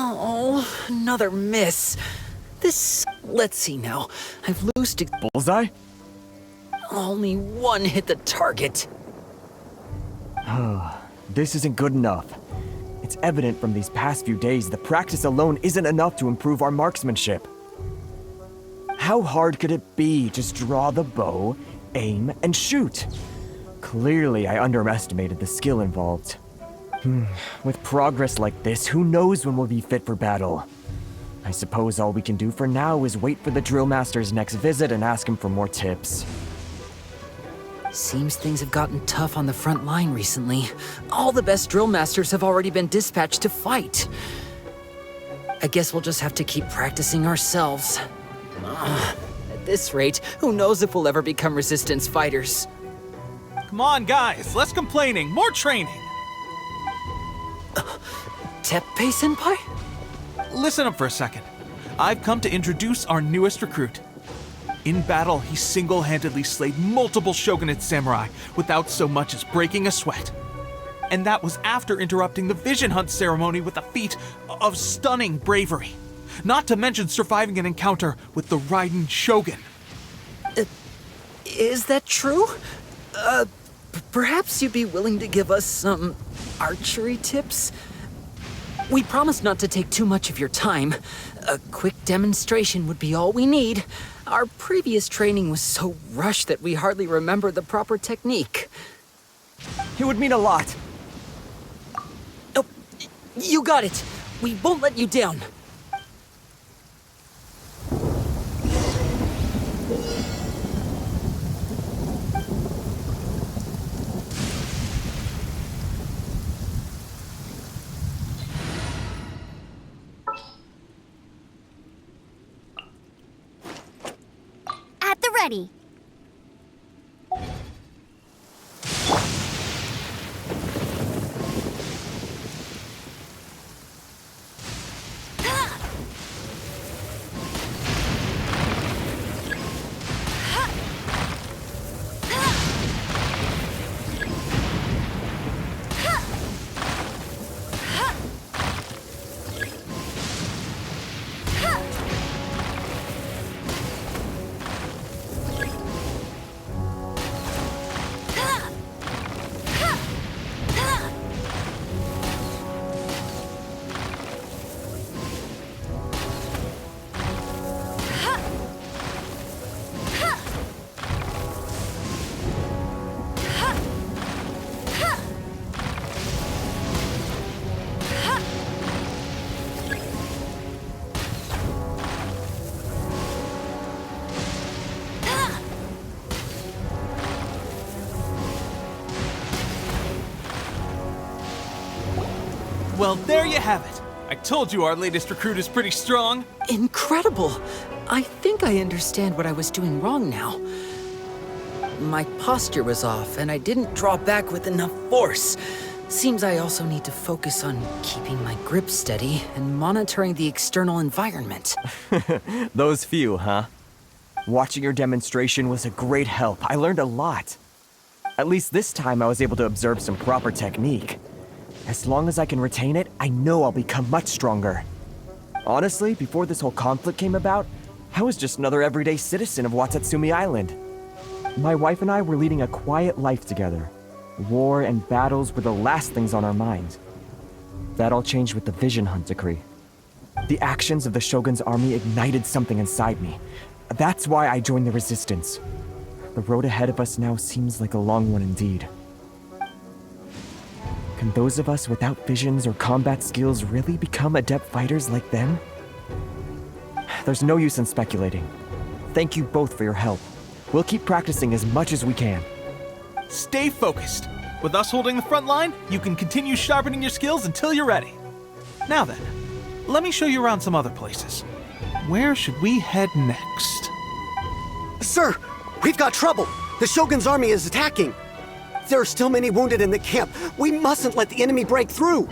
Oh, another miss. Let's see now. I've loosed Bullseye? only one hit the target. This isn't good enough. It's evident from these past few days that practice alone isn't enough to improve our marksmanship. How hard could it be? Just draw the bow, aim, and shoot. Clearly, I underestimated the skill involved. With progress like this, who knows when we'll be fit for battle? I suppose all we can do for now is wait for the drill master's next visit and ask him for more tips. Seems things have gotten tough on the front line recently. All the best drill masters have already been dispatched to fight. I guess we'll just have to keep practicing ourselves. At this rate, who knows if we'll ever become resistance fighters. Come on, guys, less complaining, more training. Teppei-senpai? Listen up for a second. I've come to introduce our newest recruit. In battle, he single-handedly slayed multiple shogunate samurai without so much as breaking a sweat. And that was after interrupting the vision hunt ceremony with a feat of stunning bravery. Not to mention surviving an encounter with the Raiden Shogun. Is that true? Perhaps you'd be willing to give us some archery tips? We promise not to take too much of your time. A quick demonstration would be all we need. Our previous training was so rushed that we hardly remember the proper technique. It would mean a lot. Oh, you got it. We won't let you down. At the ready. Well, there you have it. I told you our latest recruit is pretty strong. Incredible! I think I understand what I was doing wrong now. My posture was off, and I didn't draw back with enough force. Seems I also need to focus on keeping my grip steady and monitoring the external environment. Those few, huh? Watching your demonstration was a great help. I learned a lot. At least this time I was able to observe some proper technique. As long as I can retain it, I know I'll become much stronger. Honestly, before this whole conflict came about, I was just another everyday citizen of Watatsumi Island. My wife and I were leading a quiet life together. War and battles were the last things on our mind. That all changed with the Vision Hunt decree. The actions of the Shogun's army ignited something inside me. That's why I joined the resistance. The road ahead of us now seems like a long one indeed. Can those of us without visions or combat skills really become adept fighters like them? There's no use in speculating. Thank you both for your help. We'll keep practicing as much as we can. Stay focused. With us holding the front line, you can continue sharpening your skills until you're ready. Now then, let me show you around some other places. Where should we head next? Sir, we've got trouble. The Shogun's army is attacking. There are still many wounded in the camp. We mustn't let the enemy break through.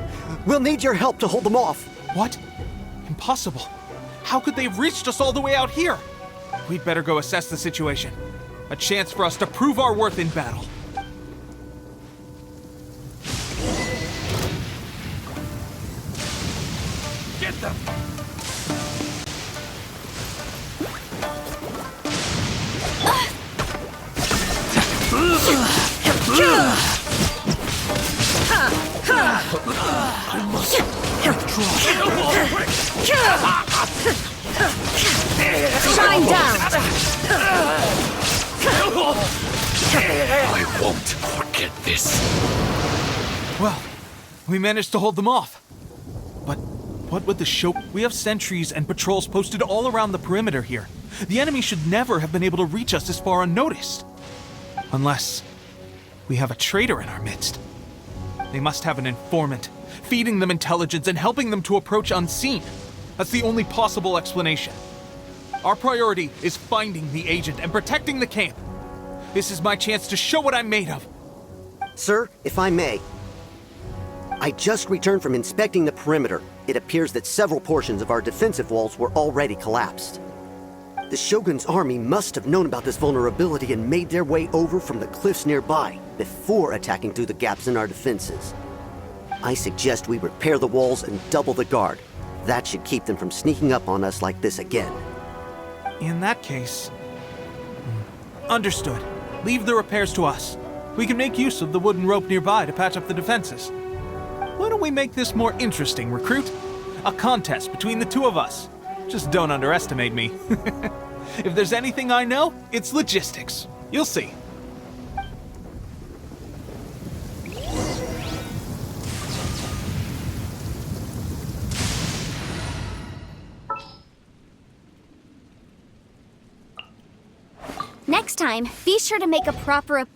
We'll need your help to hold them off. What? Impossible. How could they have reached us all the way out here? We'd better go assess the situation. A chance for us to prove our worth in battle. Get get them! Shine down! I won't forget this. Well, we managed to hold them off. But what would the show... We have sentries and patrols posted all around the perimeter here. The enemy should never have been able to reach us this far unnoticed. Unless we have a traitor in our midst. They must have an informant, feeding them intelligence and helping them to approach unseen. That's the only possible explanation. Our priority is finding the agent and protecting the camp. This is my chance to show what I'm made of. Sir, if I may. I just returned from inspecting the perimeter. It appears that several portions of our defensive walls were already collapsed. The Shogun's army must have known about this vulnerability and made their way over from the cliffs nearby before attacking through the gaps in our defenses. I suggest we repair the walls and double the guard. That should keep them from sneaking up on us like this again. In that case... Understood. Leave the repairs to us. We can make use of the wooden rope nearby to patch up the defenses. Why don't we make this more interesting, recruit? A contest between the two of us. Just don't underestimate me. If there's anything I know, it's logistics. You'll see. Next time, be sure to make a proper...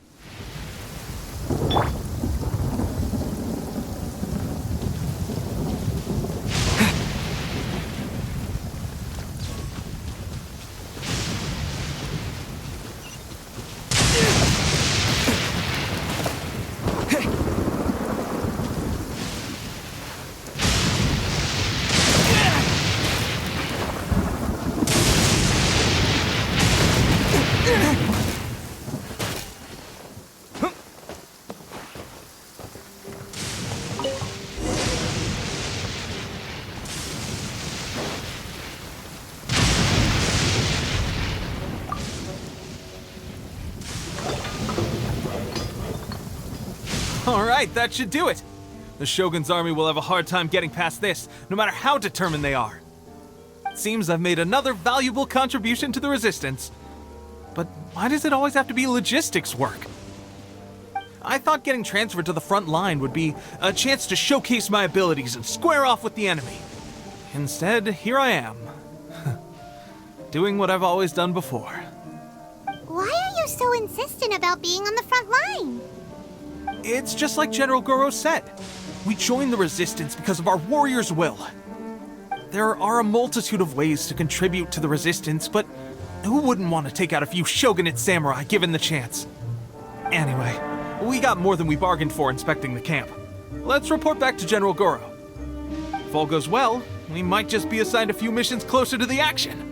Alright, that should do it. The Shogun's army will have a hard time getting past this, no matter how determined they are. It seems I've made another valuable contribution to the resistance. But why does it always have to be logistics work? I thought getting transferred to the front line would be a chance to showcase my abilities and square off with the enemy. Instead, here I am. Doing what I've always done before. Why are you so insistent about being on the front line? It's just like General Goro said. We joined the resistance because of our warrior's will. There are a multitude of ways to contribute to the resistance, but who wouldn't want to take out a few shogunate samurai given the chance? Anyway, we got more than we bargained for inspecting the camp. Let's report back to General Goro. If all goes well, we might just be assigned a few missions closer to the action.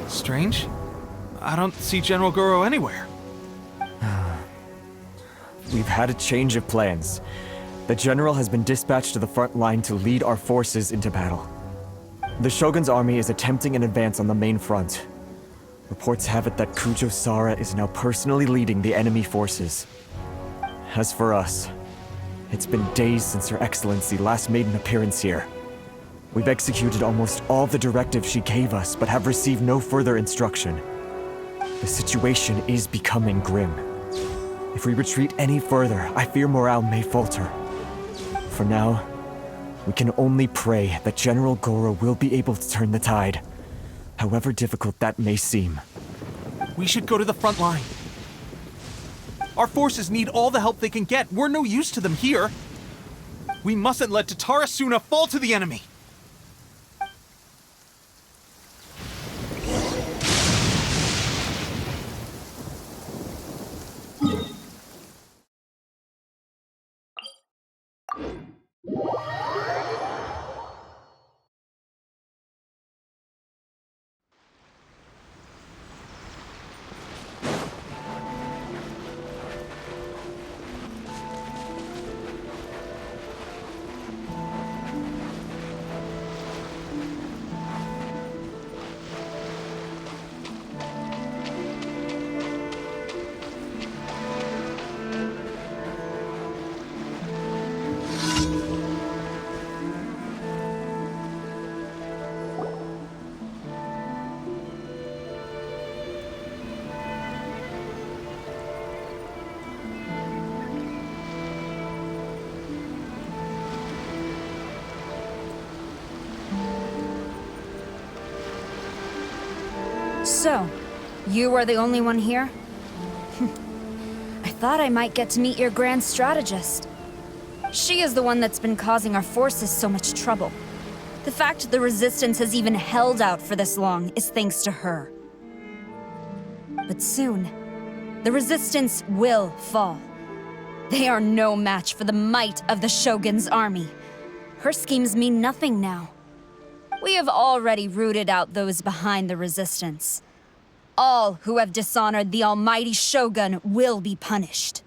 Strange. I don't see General Goro anywhere. We've had a change of plans. The general has been dispatched to the front line to lead our forces into battle. The Shogun's army is attempting an advance on the main front. Reports have it that Kujo Sara is now personally leading the enemy forces. As for us, it's been days since Her Excellency last made an appearance here. We've executed almost all the directives she gave us, but have received no further instruction. The situation is becoming grim. If we retreat any further, I fear morale may falter. For now, we can only pray that General Goro will be able to turn the tide, however difficult that may seem. We should go to the front line. Our forces need all the help they can get. We're no use to them here. We mustn't let Tatarasuna fall to the enemy! So, you are the only one here? I thought I might get to meet your grand strategist. She is the one that's been causing our forces so much trouble. The fact the Resistance has even held out for this long is thanks to her. But soon, the Resistance will fall. They are no match for the might of the Shogun's army. Her schemes mean nothing now. We have already rooted out those behind the Resistance. All who have dishonored the almighty Shogun will be punished.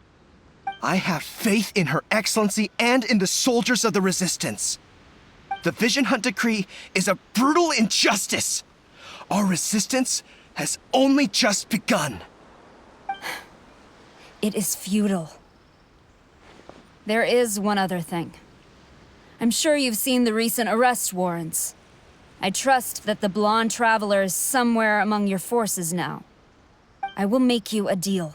I have faith in Her Excellency and in the soldiers of the Resistance. The Vision Hunt Decree is a brutal injustice. Our resistance has only just begun. It is futile. There is one other thing. I'm sure you've seen the recent arrest warrants. I trust that the blonde traveler is somewhere among your forces now. I will make you a deal.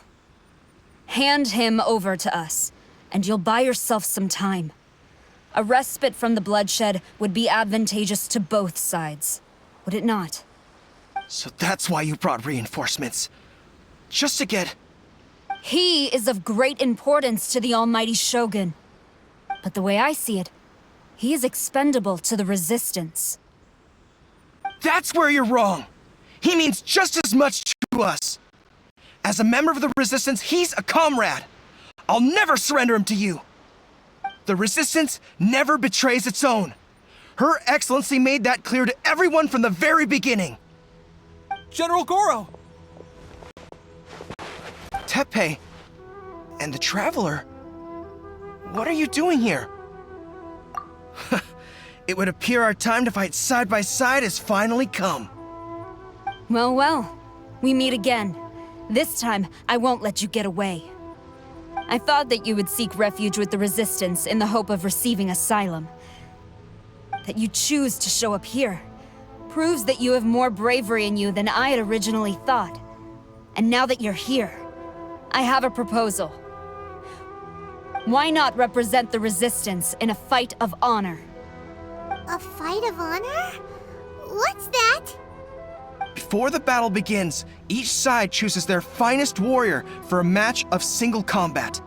Hand him over to us, and you'll buy yourself some time. A respite from the bloodshed would be advantageous to both sides, would it not? So that's why you brought reinforcements. Just to get... He is of great importance to the almighty Shogun. But the way I see it, he is expendable to the Resistance. That's where you're wrong. He means just as much to us. As a member of the Resistance, he's a comrade. I'll never surrender him to you. The Resistance never betrays its own. Her Excellency made that clear to everyone from the very beginning. General Goro! Teppei and the Traveler, what are you doing here? It would appear our time to fight side by side has finally come. Well, well, we meet again. This time, I won't let you get away. I thought that you would seek refuge with the Resistance in the hope of receiving asylum. That you choose to show up here proves that you have more bravery in you than I had originally thought. And now that you're here, I have a proposal. Why not represent the Resistance in a fight of honor? A fight of honor? What's that? Before the battle begins, each side chooses their finest warrior for a match of single combat.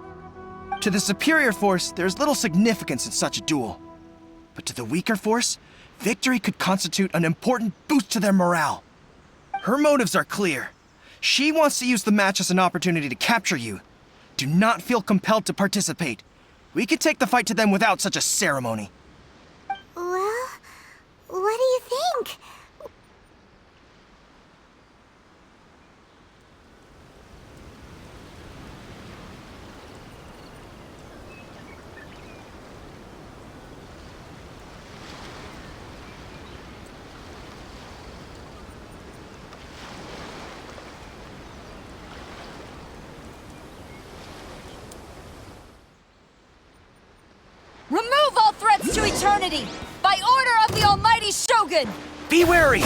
To the superior force, there's little significance in such a duel. But to the weaker force, victory could constitute an important boost to their morale. Her motives are clear. She wants to use the match as an opportunity to capture you. Do not feel compelled to participate. We can take the fight to them without such a ceremony. Well, what do you think? Remove all threats to eternity! By order of the almighty Shogun! Be wary!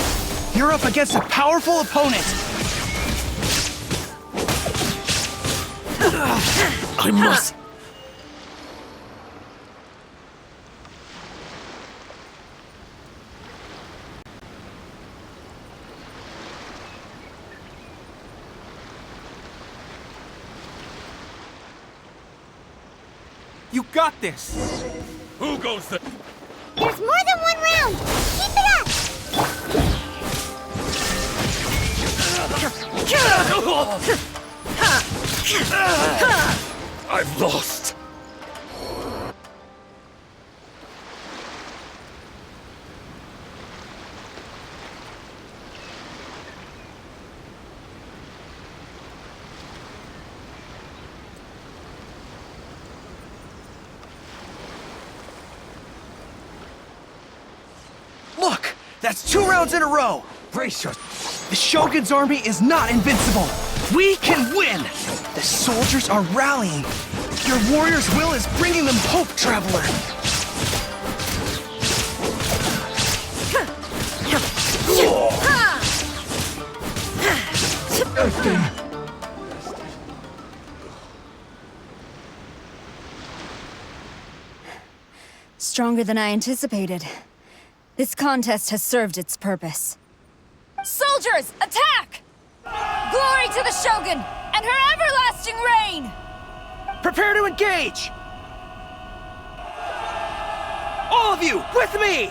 You're up against a powerful opponent! I must... You got this! Who goes there? There's more than one round! Keep it up! I've lost. Look! That's 2 rounds in a row! Brace your... The Shogun's army is not invincible! We can win! The soldiers are rallying! Your warrior's will is bringing them hope, Traveler! Stronger than I anticipated. This contest has served its purpose. Soldiers, attack! Glory to the Shogun and her everlasting reign! Prepare to engage! All of you, with me!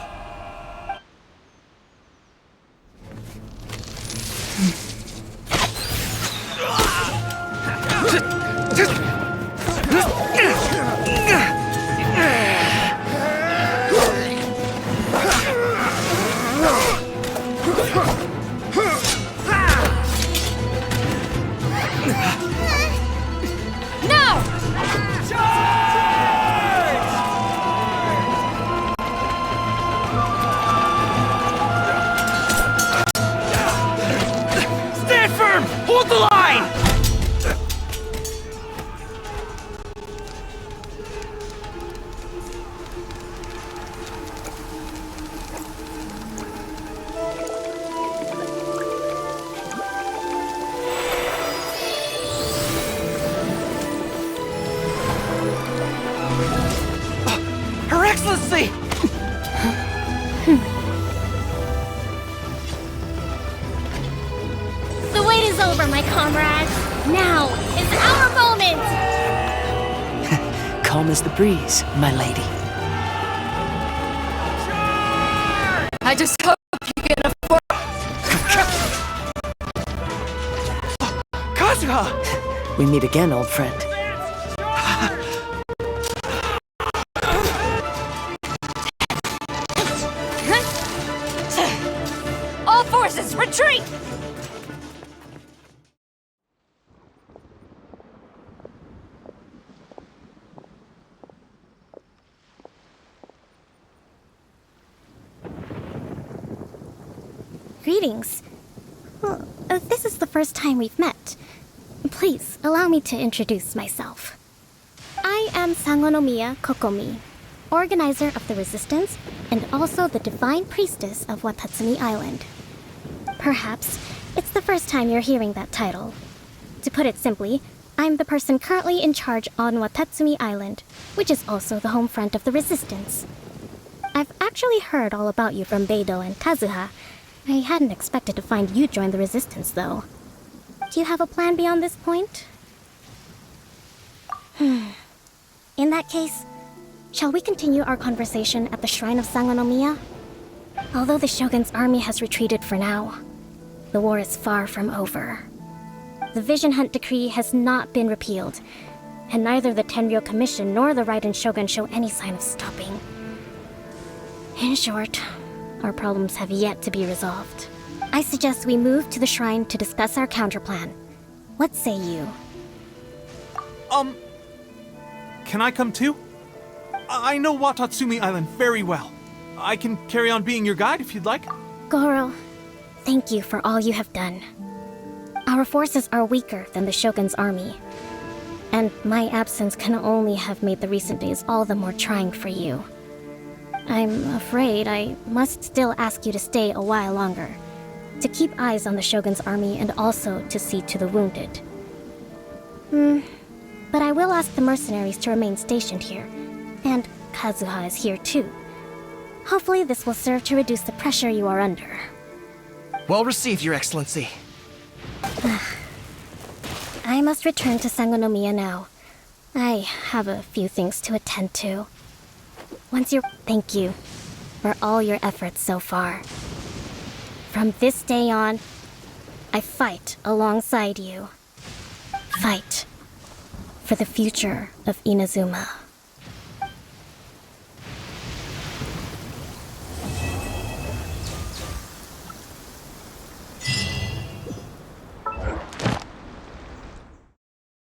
Hold the line! Her Excellency! The wait is over, my comrades. Now is our moment! Calm as the breeze, my lady. I just hope you can afford... Kazuha! We meet again, old friend. All forces, retreat! Greetings. Well, this is the first time we've met. Please, allow me to introduce myself. I am Sangonomiya Kokomi, organizer of the Resistance and also the Divine Priestess of Watatsumi Island. Perhaps it's the first time you're hearing that title. To put it simply, I'm the person currently in charge on Watatsumi Island, which is also the home front of the Resistance. I've actually heard all about you from Beidou and Kazuha. I hadn't expected to find you join the Resistance, though. Do you have a plan beyond this point? In that case, shall we continue our conversation at the Shrine of Sangonomiya? Although the Shogun's army has retreated for now, the war is far from over. The Vision Hunt Decree has not been repealed, and neither the Tenryo Commission nor the Raiden Shogun show any sign of stopping. In short, our problems have yet to be resolved. I suggest we move to the shrine to discuss our counterplan. What say you? Can I come too? I know Watatsumi Island very well. I can carry on being your guide if you'd like. Goro, thank you for all you have done. Our forces are weaker than the Shogun's army, and my absence can only have made the recent days all the more trying for you. I'm afraid I must still ask you to stay a while longer, to keep eyes on the Shogun's army and also to see to the wounded. But I will ask the mercenaries to remain stationed here, and Kazuha is here too. Hopefully this will serve to reduce the pressure you are under. Well received, Your Excellency. I must return to Sangonomiya now. I have a few things to attend to. Thank you for all your efforts so far. From this day on, I fight alongside you. Fight for the future of Inazuma.